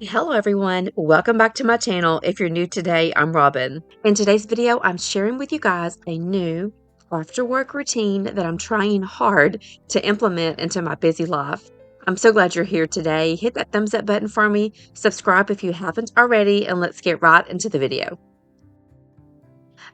Hello everyone, welcome back to my channel. If you're new today, I'm Robin. In today's video, I'm sharing with you guys a new after work routine that I'm trying hard to implement into my busy life. I'm so glad you're here today. Hit that thumbs up button for me, subscribe if you haven't already, and let's get right into the video.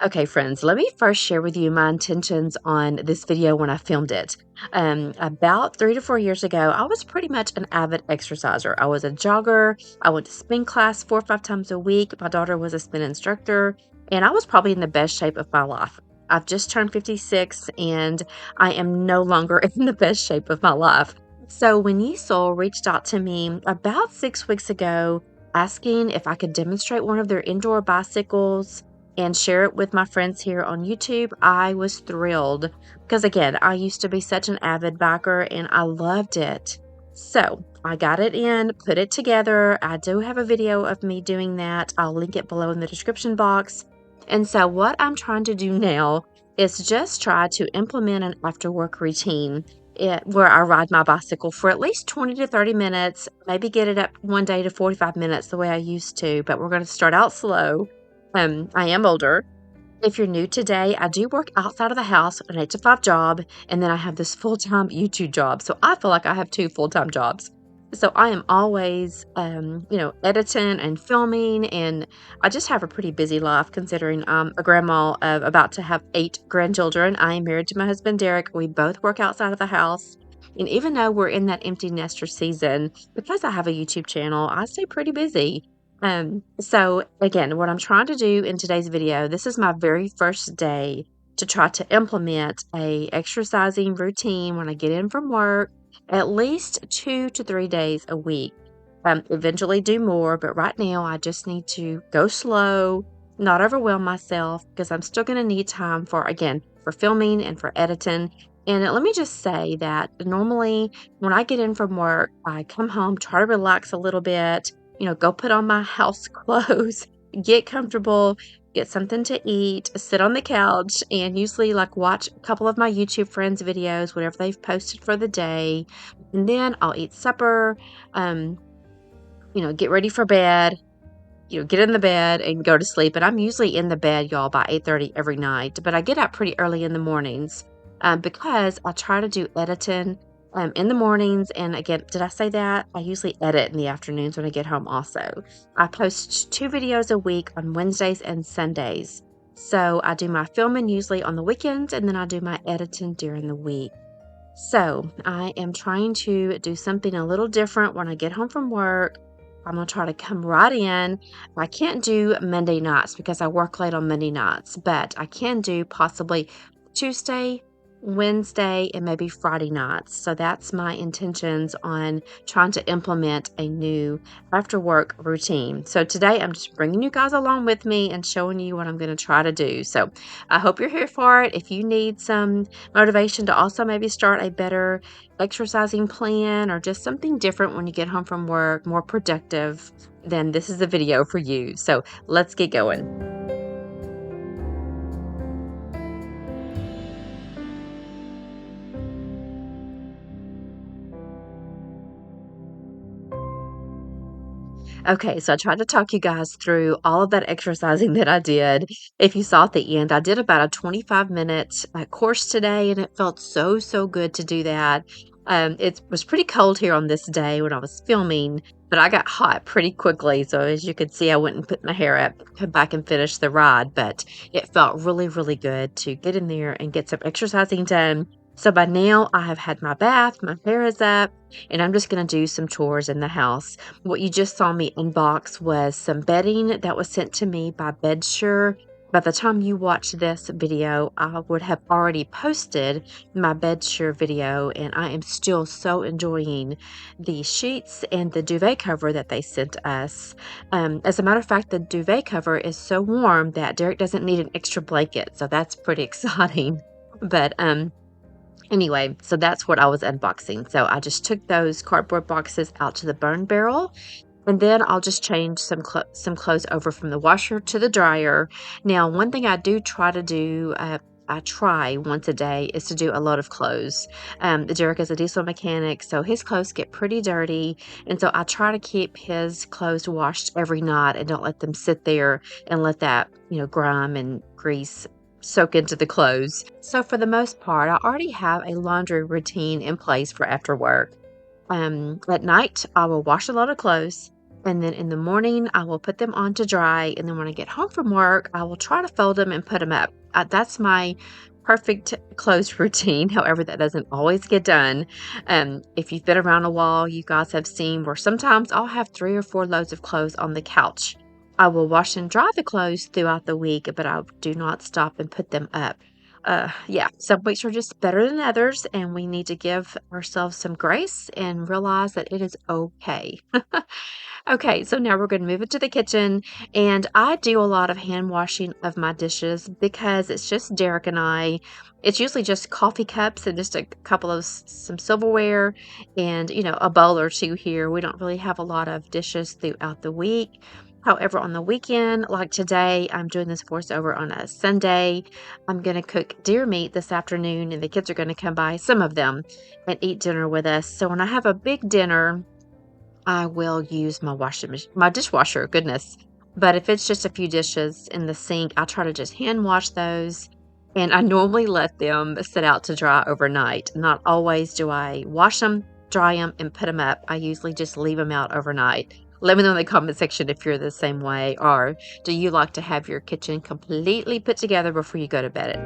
Okay, friends, let me first share with you my intentions on this video when I filmed it. About 3 to 4 years ago, I was pretty much an avid exerciser. I was a jogger. I went to spin class 4 or 5 times a week. My daughter was a spin instructor, and I was probably in the best shape of my life. I've just turned 56, and I am no longer in the best shape of my life. So when Yesel reached out to me about 6 weeks ago, asking if I could demonstrate one of their indoor bicycles and share it with my friends here on YouTube, I was thrilled because, again, I used to be such an avid biker and I loved it. So I got it in, put it together. I do have a video of me doing that. I'll link it below in the description box. And so, what I'm trying to do now is just try to implement an after work routine where I ride my bicycle for at least 20 to 30 minutes, maybe get it up one day to 45 minutes the way I used to. But we're going to start out slow. I am older. If you're new today, I do work outside of the house, an 8 to 5 job, and then I have this full-time YouTube job. So I feel like I have two full-time jobs. So I am always, editing and filming, and I just have a pretty busy life considering I'm a grandma of about to have 8 grandchildren. I am married to my husband, Derek. We both work outside of the house. And even though we're in that empty nester season, because I have a YouTube channel, I stay pretty busy. So again, what I'm trying to do in today's video, this is my very first day to try to implement a exercising routine when I get in from work, at least 2 to 3 days a week. Eventually do more, but right now I just need to go slow, not overwhelm myself because I'm still going to need time for, again, for filming and for editing. And let me just say that normally when I get in from work, I come home, try to relax a little bit, go put on my house clothes, get comfortable, get something to eat, sit on the couch, and usually like watch a couple of my YouTube friends' videos, whatever they've posted for the day. And then I'll eat supper, get ready for bed, get in the bed and go to sleep. And I'm usually in the bed, y'all, by 8:30 every night. But I get up pretty early in the mornings because I try to do editing in the mornings. And again, did I say that? I usually edit in the afternoons when I get home also. I post 2 videos a week on Wednesdays and Sundays. So I do my filming usually on the weekends, and then I do my editing during the week. So I am trying to do something a little different when I get home from work. I'm going to try to come right in. I can't do Monday nights because I work late on Monday nights, but I can do possibly Tuesday, Wednesday, and maybe Friday nights. So that's my intentions on trying to implement a new after work routine. So today I'm just bringing you guys along with me and showing you what I'm going to try to do. So I hope you're here for it. If you need some motivation to also maybe start a better exercising plan or just something different when you get home from work, more productive, then this is the video for you. So let's get going. Okay, so I tried to talk you guys through all of that exercising that I did. If you saw at the end, I did about a 25-minute course today, and it felt so, so good to do that. It was pretty cold here on this day when I was filming, but I got hot pretty quickly. So as you could see, I went and put my hair up, come back and finish the ride, but it felt really, really good to get in there and get some exercising done. So by now, I have had my bath, my hair is up, and I'm just going to do some chores in the house. What you just saw me unbox was some bedding that was sent to me by Bedsure. By the time you watch this video, I would have already posted my Bedsure video, and I am still so enjoying the sheets and the duvet cover that they sent us. As a matter of fact, the duvet cover is so warm that Derek doesn't need an extra blanket, so that's pretty exciting. But anyway, so that's what I was unboxing. So I just took those cardboard boxes out to the burn barrel, and then I'll just change some clothes over from the washer to the dryer. Now, one thing I do try to do, I try once a day is to do a load of clothes. Derek is a diesel mechanic, so his clothes get pretty dirty. And so I try to keep his clothes washed every night and don't let them sit there and let that, grime and grease soak into the clothes. So for the most part, I already have a laundry routine in place for after work. At night, I will wash a lot of clothes. And then in the morning, I will put them on to dry. And then when I get home from work, I will try to fold them and put them up. That's my perfect clothes routine. However, that doesn't always get done. If you've been around a while, you guys have seen where sometimes I'll have 3 or 4 loads of clothes on the couch. I will wash and dry the clothes throughout the week, but I do not stop and put them up. Yeah, some weeks are just better than others, and we need to give ourselves some grace and realize that it is okay. Okay, so now we're going to move into the kitchen, and I do a lot of hand washing of my dishes because it's just Derek and I. It's usually just coffee cups and just a couple of some silverware and, a bowl or two here. We don't really have a lot of dishes throughout the week. However, on the weekend, like today, I'm doing this voiceover on a Sunday. I'm going to cook deer meat this afternoon, and the kids are going to come by, some of them, and eat dinner with us. So when I have a big dinner, I will use my dishwasher, goodness. But if it's just a few dishes in the sink, I try to just hand wash those. And I normally let them sit out to dry overnight. Not always do I wash them, dry them, and put them up. I usually just leave them out overnight. Let me know in the comment section if you're the same way, or do you like to have your kitchen completely put together before you go to bed?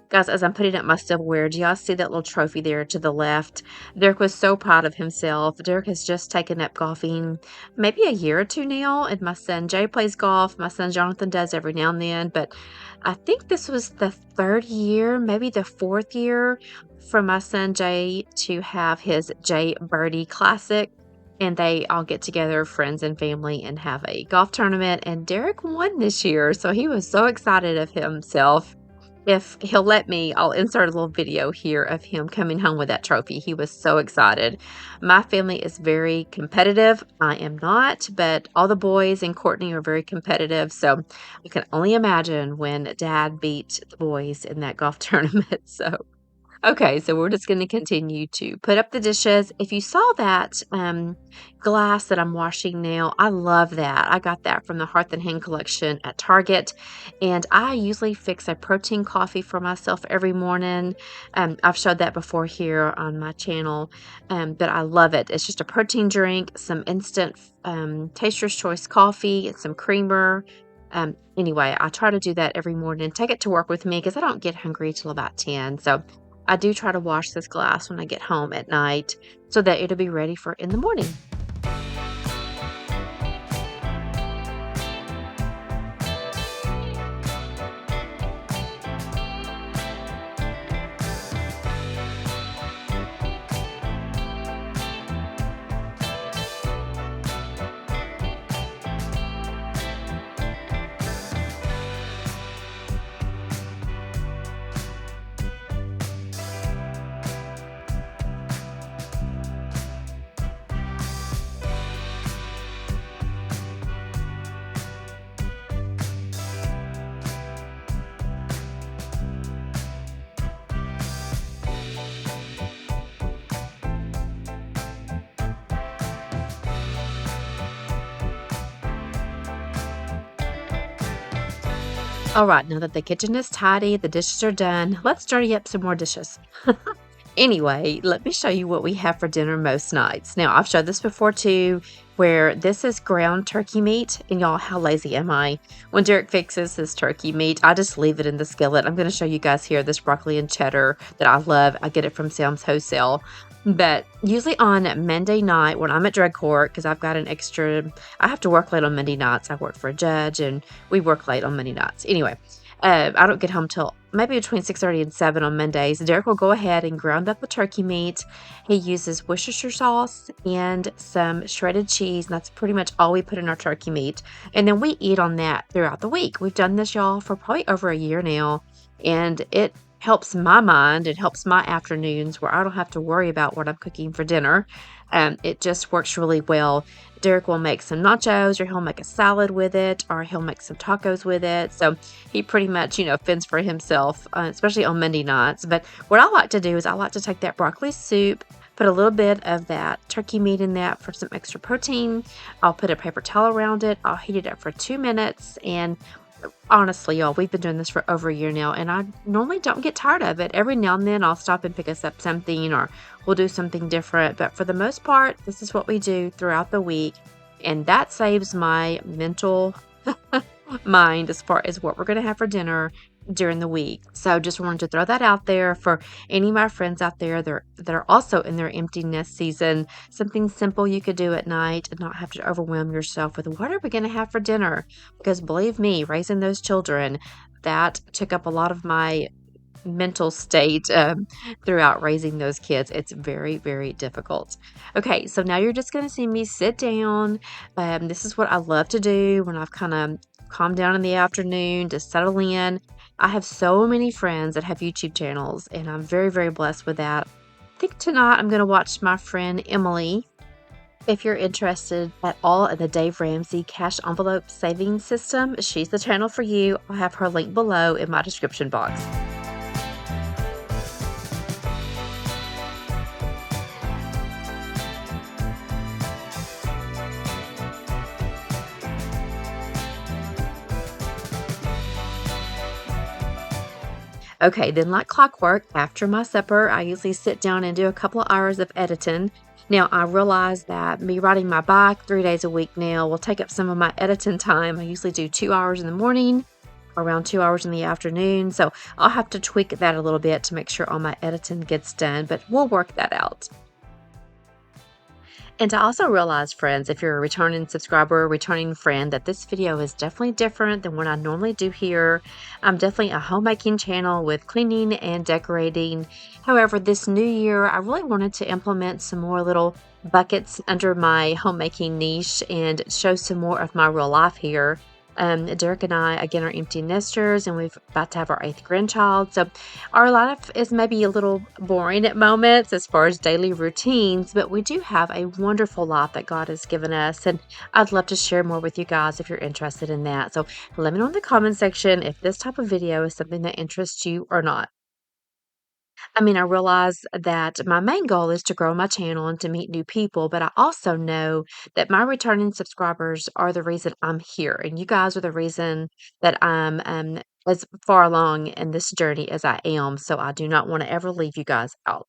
Guys, as I'm putting up my silverware, do y'all see that little trophy there to the left? Derek was so proud of himself. Derek has just taken up golfing maybe a year or two now, and my son Jay plays golf. My son Jonathan does every now and then, but I think this was the 3rd year, maybe the 4th year for my son Jay to have his Jay Birdie Classic. And they all get together, friends and family, and have a golf tournament. And Derek won this year, so he was so excited of himself. If he'll let me, I'll insert a little video here of him coming home with that trophy. He was so excited. My family is very competitive. I am not, but all the boys and Courtney are very competitive. So I can only imagine when Dad beat the boys in that golf tournament. So okay, so we're just going to continue to put up the dishes. If you saw that glass that I'm washing now, I love that. I got that from the Hearth and Hand collection at Target, and I usually fix a protein coffee for myself every morning. I've showed that before here on my channel, but I love it. It's just a protein drink, some instant Taster's Choice coffee, and some creamer. Anyway, I try to do that every morning, take it to work with me because I don't get hungry till about 10. So I do try to wash this glass when I get home at night so that it'll be ready for in the morning. All right, now that the kitchen is tidy, the dishes are done, let's dirty up some more dishes. Anyway, let me show you what we have for dinner most nights. Now, I've showed this before too, where this is ground turkey meat. And y'all, how lazy am I? When Derek fixes his turkey meat, I just leave it in the skillet. I'm going to show you guys here this broccoli and cheddar that I love. I get it from Sam's Wholesale. But usually on Monday night when I'm at drug court, because I've got I have to work late on Monday nights. I work for a judge and we work late on Monday nights. Anyway, I don't get home till maybe between 6:30 and 7 on Mondays. Derek will go ahead and ground up the turkey meat. He uses Worcestershire sauce and some shredded cheese. And that's pretty much all we put in our turkey meat. And then we eat on that throughout the week. We've done this, y'all, for probably over a year now. And it helps my mind. It helps my afternoons where I don't have to worry about what I'm cooking for dinner. It just works really well. Derek will make some nachos, or he'll make a salad with it, or he'll make some tacos with it. So he pretty much, fends for himself, especially on Monday nights. But what I like to do is I like to take that broccoli soup, put a little bit of that turkey meat in that for some extra protein. I'll put a paper towel around it. I'll heat it up for 2 minutes, and honestly, y'all, we've been doing this for over a year now, and I normally don't get tired of it. Every now and then I'll stop and pick us up something, or we'll do something different. But for the most part, this is what we do throughout the week. And that saves my mental mind as far as what we're going to have for dinner during the week. So just wanted to throw that out there for any of my friends out there that are also in their empty nest season. Something simple you could do at night and not have to overwhelm yourself with what are we going to have for dinner? Because believe me, raising those children, that took up a lot of my mental state throughout raising those kids. It's very, very difficult. Okay, so now you're just going to see me sit down. This is what I love to do when I've kind of calmed down in the afternoon to settle in. I have so many friends that have YouTube channels, and I'm very, very blessed with that. I think tonight I'm going to watch my friend Emily. If you're interested at all in the Dave Ramsey cash envelope savings system, she's the channel for you. I'll have her link below in my description box. Okay, then like clockwork, after my supper, I usually sit down and do a couple of hours of editing. Now, I realize that me riding my bike 3 days a week now will take up some of my editing time. I usually do 2 hours in the morning, around 2 hours in the afternoon. So I'll have to tweak that a little bit to make sure all my editing gets done, but we'll work that out. And I also realize, friends, if you're a returning subscriber, returning friend, that this video is definitely different than what I normally do here. I'm definitely a homemaking channel with cleaning and decorating. However, this new year, I really wanted to implement some more little buckets under my homemaking niche and show some more of my real life here. Derek and I, again, are empty nesters, and we've about to have our 8th grandchild. So our life is maybe a little boring at moments as far as daily routines, but we do have a wonderful life that God has given us, and I'd love to share more with you guys if you're interested in that. So let me know in the comment section if this type of video is something that interests you or not. I mean, I realize that my main goal is to grow my channel and to meet new people, but I also know that my returning subscribers are the reason I'm here, and you guys are the reason that I'm as far along in this journey as I am. So I do not want to ever leave you guys out.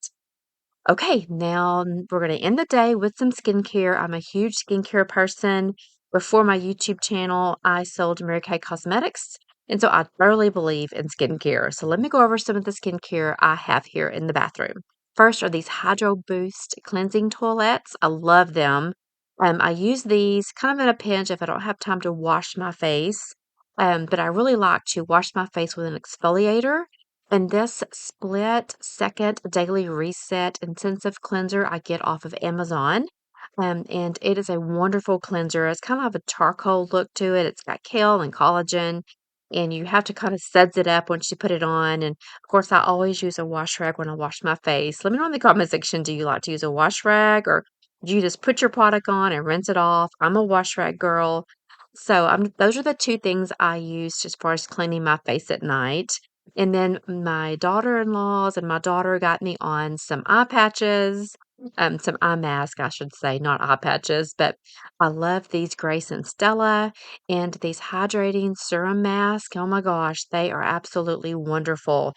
Okay, now we're going to end the day with some skincare. I'm a huge skincare person. Before my YouTube channel, I sold Mary Kay Cosmetics, and so I thoroughly believe in skincare. So let me go over some of the skincare I have here in the bathroom. First are these Hydro Boost cleansing toilettes. I love them. I use these kind of in a pinch if I don't have time to wash my face. But I really like to wash my face with an exfoliator, and this split second daily reset intensive cleanser I get off of Amazon. And it is a wonderful cleanser. It's kind of a charcoal look to it. It's got kale and collagen, and you have to kind of suds it up once you put it on. And of course, I always use a wash rag when I wash my face. Let me know in the comment section, do you like to use a wash rag, or do you just put your product on and rinse it off? I'm a wash rag girl. So those are the two things I use as far as cleaning my face at night. And then my daughter-in-laws and my daughter got me on some eye patches, some eye mask, I should say, not eye patches. But I love these Grace and Stella and these hydrating serum masks. Oh my gosh, they are absolutely wonderful.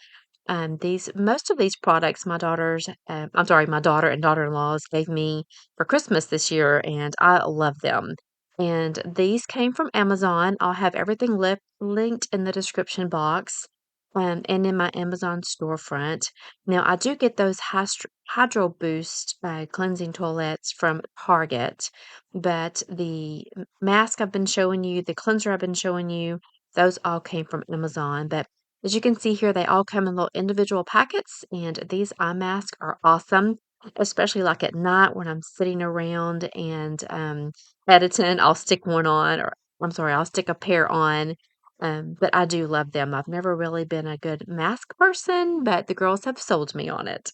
Most of these products, my daughter and daughter-in-laws gave me for Christmas this year, and I love them. And these came from Amazon. I'll have everything linked in the description box, and in my Amazon storefront. Now, I do get those Hydro Boost cleansing toilets from Target, but the mask I've been showing you, the cleanser I've been showing you, those all came from Amazon. But as you can see here, they all come in little individual packets, and these eye masks are awesome, especially like at night when I'm sitting around and editing. I'll stick one on, or I'm sorry, I'll stick a pair on, But I do love them. I've never really been a good mask person, but the girls have sold me on it.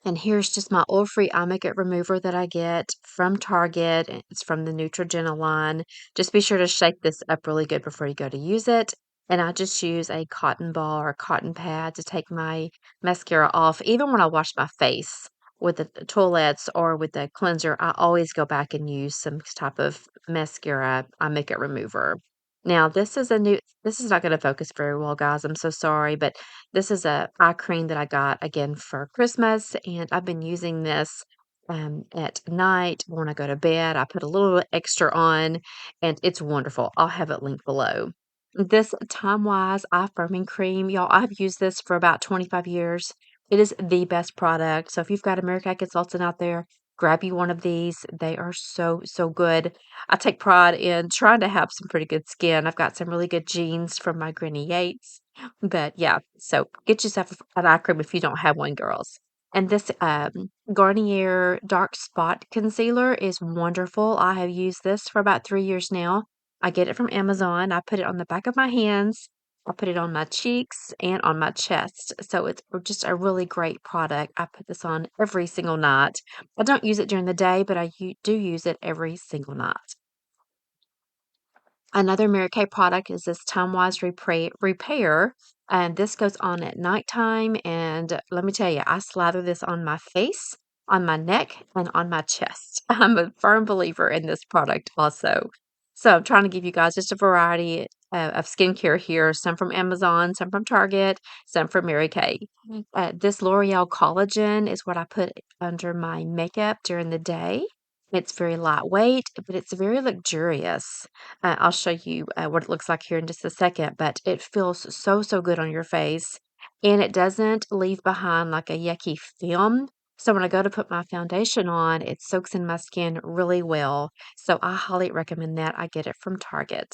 And here's just my oil-free eye makeup remover that I get from Target. It's from the Neutrogena line. Just be sure to shake this up really good before you go to use it. And I just use a cotton ball or cotton pad to take my mascara off. Even when I wash my face with the toilettes or with the cleanser, I always go back and use some type of mascara eye makeup remover. Now, this is not going to focus very well, guys. I'm so sorry, but this is a eye cream that I got again for Christmas, and I've been using this at night when I go to bed. I put a little extra on, and it's wonderful. I'll have it linked below. This Time Wise eye firming cream, y'all, I've used this for about 25 years. It is the best product. So if you've got a Mary Kay consultant out there, grab you one of these. They are so, so good. I take pride in trying to have some pretty good skin. I've got some really good genes from my Granny Yates. But yeah, so get yourself an eye cream if you don't have one, girls. And this Garnier Dark Spot Concealer is wonderful. I have used this for about 3 years now. I get it from Amazon. I put it on the back of my hands. I put it on my cheeks and on my chest. So it's just a really great product. I put this on every single night. I don't use it during the day, but do use it every single night. Another Mary Kay product is this Time Wise Repair, and this goes on at nighttime. And let me tell you, I slather this on my face, on my neck, and on my chest. I'm a firm believer in this product also. So I'm trying to give you guys just a variety of skincare here, some from Amazon, some from Target, some from Mary Kay. This L'Oreal Collagen is what I put under my makeup during the day. It's very lightweight, but it's very luxurious. I'll show you what it looks like here in just a second, but it feels so, so good on your face. And it doesn't leave behind like a yucky film. So when I go to put my foundation on, it soaks in my skin really well. So I highly recommend that. I get it from Target.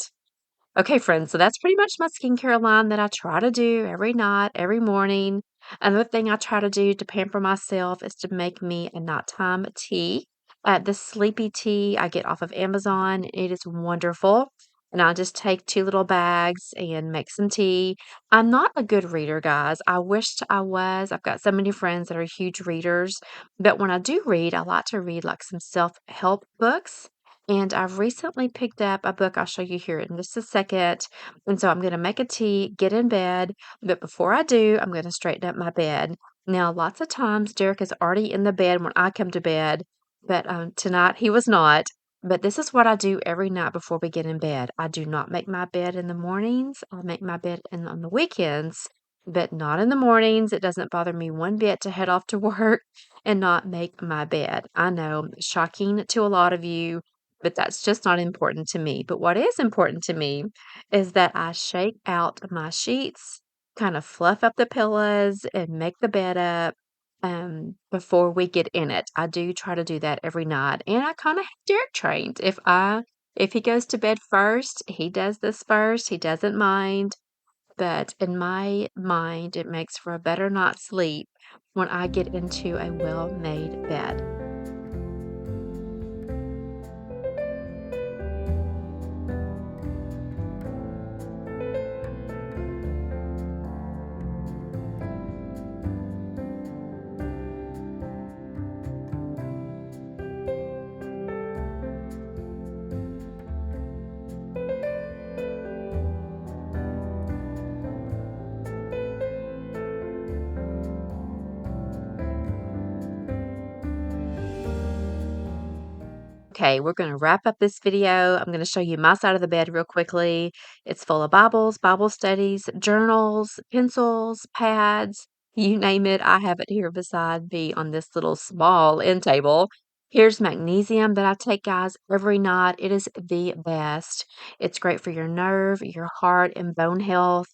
Okay, friends, so that's pretty much my skincare line that I try to do every night, every morning. Another thing I try to do to pamper myself is to make me a nighttime tea. The sleepy tea I get off of Amazon. It is wonderful. And I just take two little bags and make some tea. I'm not a good reader, guys. I wished I was. I've got so many friends that are huge readers. But when I do read, I like to read like some self-help books. And I've recently picked up a book I'll show you here in just a second. And so I'm going to make a tea, get in bed. But before I do, I'm going to straighten up my bed. Now, lots of times Derek is already in the bed when I come to bed, but tonight he was not. But this is what I do every night before we get in bed. I do not make my bed in the mornings. I make my bed on the weekends, but not in the mornings. It doesn't bother me one bit to head off to work and not make my bed. I know, shocking to a lot of you, but that's just not important to me. But what is important to me is that I shake out my sheets, kind of fluff up the pillows, and make the bed up before we get in it. I do try to do that every night, and I kind of have Derek trained. If he goes to bed first, he does this first. He doesn't mind, but in my mind, it makes for a better night's sleep when I get into a well-made bed. Okay, we're going to wrap up this video. I'm going to show you my side of the bed real quickly. It's full of Bibles, Bible studies, journals, pencils, pads, you name it. I have it here beside me on this little small end table. Here's magnesium that I take, guys, every night. It is the best. It's great for your nerve, your heart, and bone health.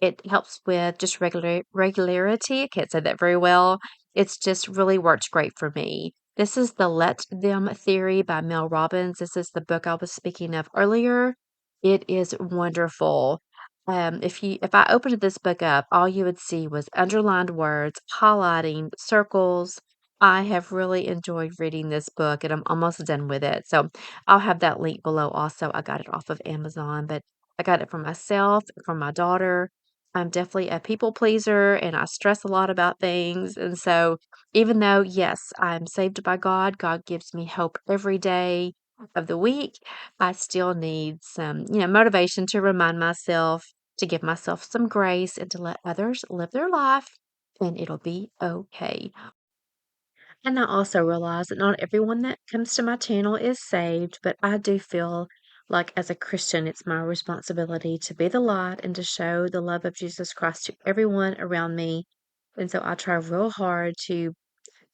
It helps with just regularity. I can't say that very well. It's just really works great for me. This is the Let Them Theory by Mel Robbins. This is the book I was speaking of earlier. It is wonderful. If I opened this book up, all you would see was underlined words, highlighting, circles. I have really enjoyed reading this book and I'm almost done with it. So I'll have that link below also. I got it off of Amazon, but I got it for myself, for my daughter. I'm definitely a people pleaser and I stress a lot about things. And so, even though, yes, I'm saved by God, God gives me hope every day of the week, I still need some, motivation to remind myself, to give myself some grace, and to let others live their life, and it'll be okay. And I also realize that not everyone that comes to my channel is saved, but I do feel like as a Christian, it's my responsibility to be the light and to show the love of Jesus Christ to everyone around me. And so I try real hard to,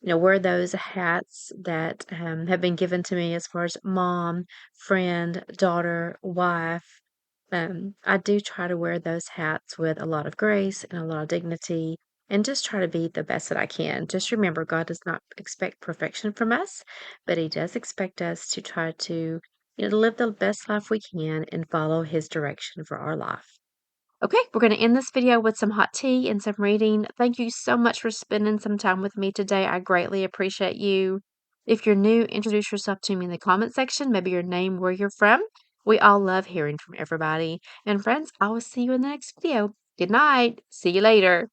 wear those hats that have been given to me as far as mom, friend, daughter, wife. I do try to wear those hats with a lot of grace and a lot of dignity and just try to be the best that I can. Just remember, God does not expect perfection from us, but He does expect us to try to, live the best life we can and follow His direction for our life. Okay, we're going to end this video with some hot tea and some reading. Thank you so much for spending some time with me today. I greatly appreciate you. If you're new, introduce yourself to me in the comment section, maybe your name, where you're from. We all love hearing from everybody. And friends, I will see you in the next video. Good night. See you later.